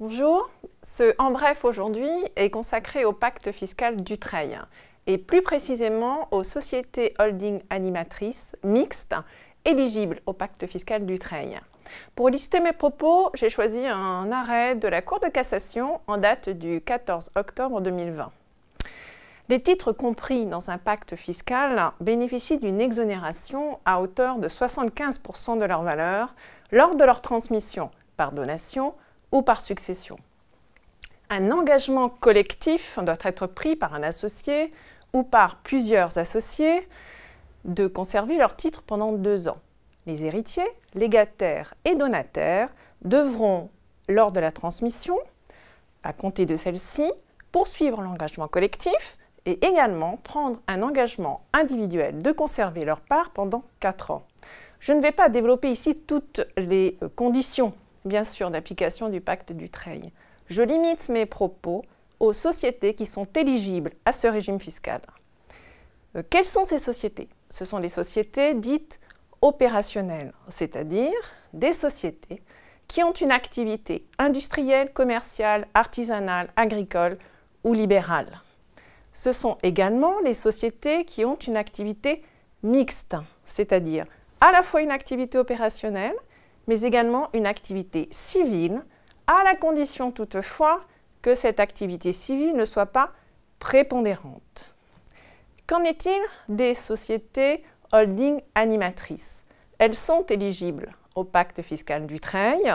Bonjour, ce En bref aujourd'hui est consacré au pacte fiscal d'Utreil et plus précisément aux sociétés holding animatrices mixtes éligibles au pacte fiscal d'Utreil. Pour illustrer mes propos, j'ai choisi un arrêt de la Cour de cassation en date du 14 octobre 2020. Les titres compris dans un pacte fiscal bénéficient d'une exonération à hauteur de 75% de leur valeur lors de leur transmission par donation ou par succession. Un engagement collectif doit être pris par un associé ou par plusieurs associés de conserver leurs titres pendant 2 ans. Les héritiers, légataires et donataires devront, lors de la transmission, à compter de celle-ci, poursuivre l'engagement collectif et également prendre un engagement individuel de conserver leur part pendant 4 ans. Je ne vais pas développer ici toutes les conditions, bien sûr, d'application du pacte d'Utreil. Je limite mes propos aux sociétés qui sont éligibles à ce régime fiscal. Quelles sont ces sociétés? Ce sont des sociétés dites opérationnelles, c'est-à-dire des sociétés qui ont une activité industrielle, commerciale, artisanale, agricole ou libérale. Ce sont également les sociétés qui ont une activité mixte, c'est-à-dire à la fois une activité opérationnelle, mais également une activité civile, à la condition toutefois que cette activité civile ne soit pas prépondérante. Qu'en est-il des sociétés holding animatrices? Elles sont éligibles au pacte fiscal d'Utreil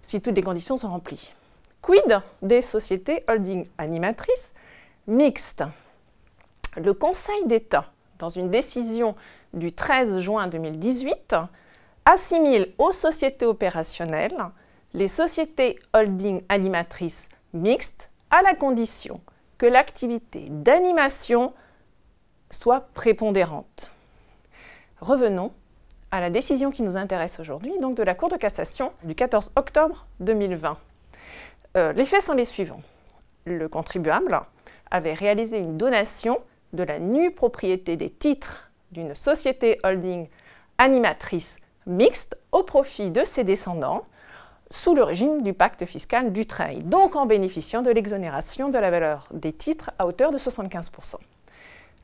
si toutes les conditions sont remplies. Quid des sociétés holding animatrices mixtes? Le Conseil d'État, dans une décision du 13 juin 2018, assimile aux sociétés opérationnelles les sociétés holding animatrices mixtes à la condition que l'activité d'animation soit prépondérante. Revenons à la décision qui nous intéresse aujourd'hui, donc de la Cour de cassation du 14 octobre 2020. Les faits sont les suivants. Le contribuable avait réalisé une donation de la nue propriété des titres d'une société holding animatrice mixte au profit de ses descendants sous le régime du pacte fiscal d'Utreil, donc en bénéficiant de l'exonération de la valeur des titres à hauteur de 75%.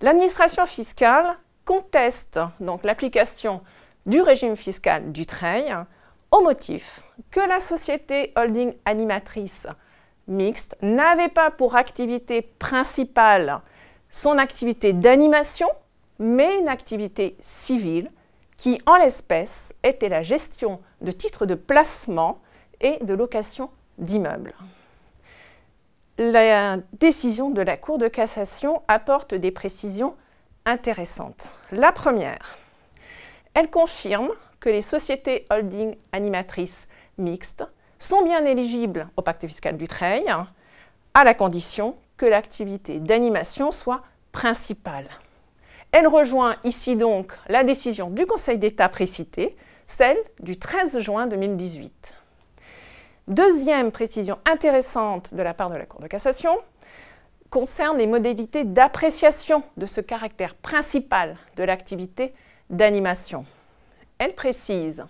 L'administration fiscale conteste donc l'application du régime fiscal d'Utreil au motif que la société holding animatrice mixte n'avait pas pour activité principale son activité d'animation, mais une activité civile qui, en l'espèce, était la gestion de titres de placement et de location d'immeubles. La décision de la Cour de cassation apporte des précisions intéressantes. La première, elle confirme que les sociétés holding animatrices mixtes sont bien éligibles au pacte fiscal d'Utreil, à la condition que l'activité d'animation soit principale. Elle rejoint ici donc la décision du Conseil d'État précitée, celle du 13 juin 2018. Deuxième précision intéressante de la part de la Cour de cassation concerne les modalités d'appréciation de ce caractère principal de l'activité d'animation. Elle précise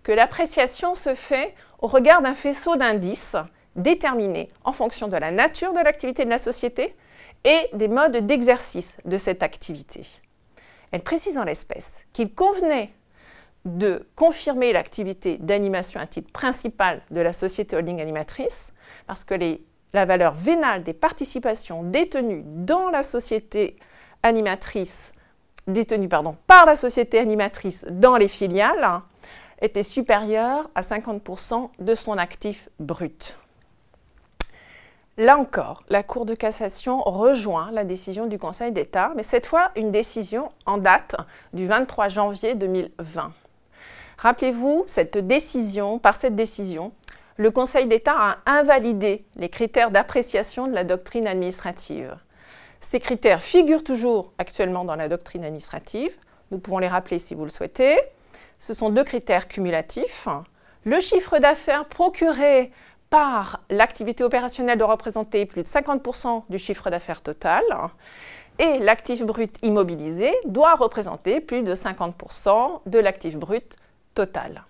que l'appréciation se fait au regard d'un faisceau d'indices déterminés en fonction de la nature de l'activité de la société et des modes d'exercice de cette activité. Elle précise en l'espèce qu'il convenait de confirmer l'activité d'animation à titre principal de la société holding animatrice parce que la valeur vénale des participations détenues dans la société animatrice, par la société animatrice dans les filiales était supérieure à 50% de son actif brut. Là encore, la Cour de cassation rejoint la décision du Conseil d'État, mais cette fois une décision en date du 23 janvier 2020. Rappelez-vous, par cette décision, le Conseil d'État a invalidé les critères d'appréciation de la doctrine administrative. Ces critères figurent toujours actuellement dans la doctrine administrative. Nous pouvons les rappeler si vous le souhaitez. Ce sont 2 critères cumulatifs. Le chiffre d'affaires procuré par l'activité opérationnelle doit représenter plus de 50% du chiffre d'affaires total et l'actif brut immobilisé doit représenter plus de 50% de l'actif brut total.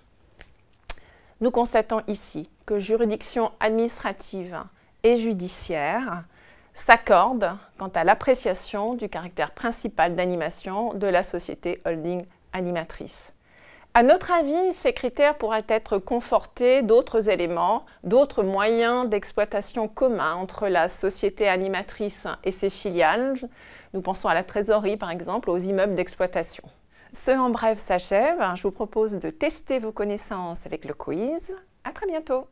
Nous constatons ici que juridictions administratives et judiciaires s'accordent quant à l'appréciation du caractère principal d'animation de la société holding animatrice. À notre avis, ces critères pourraient être confortés d'autres éléments, d'autres moyens d'exploitation communs entre la société animatrice et ses filiales. Nous pensons à la trésorerie, par exemple, aux immeubles d'exploitation. Ce en bref s'achève. Je vous propose de tester vos connaissances avec le quiz. À très bientôt!